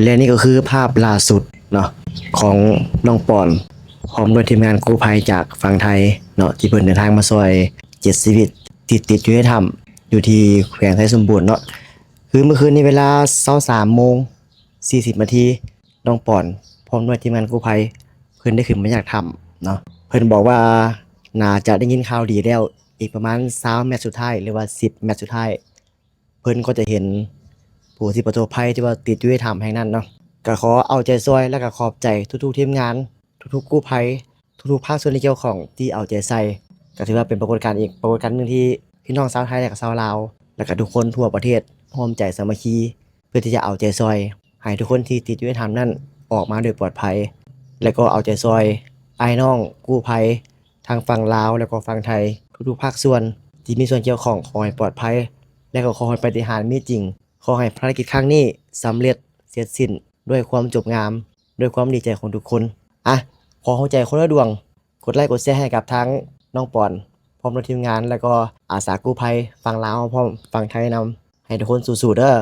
และนี่ก็คือภาพล่าสุดเนาะของน้องปอนพร้อมด้วยทีมงานกู้ภัยจากฝั่งไทยเนาะที่เพิ่นเดินทางมาซอย7ชีวิตติดอยู่ในถ้ำอยู่ที่แขวงไทยสมบูรณ์เนาะคือเมื่อคืนนี้เวลา23:40 นน้องปอนพร้อมด้วยทีมงานกู้ภัยเพิ่นได้ขึ้นมาจากถ้ำเนาะเพิ่นบอกว่าน่าจะได้ยินข่าวดีแล้วอีกประมาณ20 แมตช์สุดท้ายหรือว่า10 แมตช์สุดท้ายเพิ่นก็จะเห็นผู้ที่ประสบภัยที่ว่าติดอยู่ในถ้ำแห่งนั้นเนาะ ก็ขอเอาใจช่วยและก็ขอบใจทุกๆทีมงานทุกๆกู้ภัยทุกๆภาคส่วนที่เกี่ยวข้องที่เอาใจใส่ก็ถือว่าเป็นปรากฏการณ์อีกปรากฏการณ์หนึงที่พี่น้องชาวไทยและก็ชาวลาวและก็ทุกคนทั่วประเทศร่วมใจสามัคคีเพื่อที่จะเอาใจช่วยให้ทุกคนที่ติดอยู่ในถ้ำนั้นออกมาโดยปลอดภัยและก็เอาใจช่วยอ้ายน้องกู้ภัยทางฝั่งลาวและก็ฝั่งไทยทุกๆภาคส่วนที่มีส่วนเกี่ยวข้องขอให้ปลอดภัยและก็ขอให้ปาฏิหาริย์มีจริงขอให้ภารกิจครั้งนี้สำเร็จเสร็จสิ้น ด้วยความจบงามด้วยความดีใจของทุกคนอ่ะขอเข้าใจคนละดวงกดไลค์กดแชร์ให้กับทั้งน้องปอนพร้อมด้วยทีมงานแล้วก็อาสากู้ภัยฝั่งลาวพร้อมฝั่งไทยนำให้ทุกคนสู้ๆเด้อ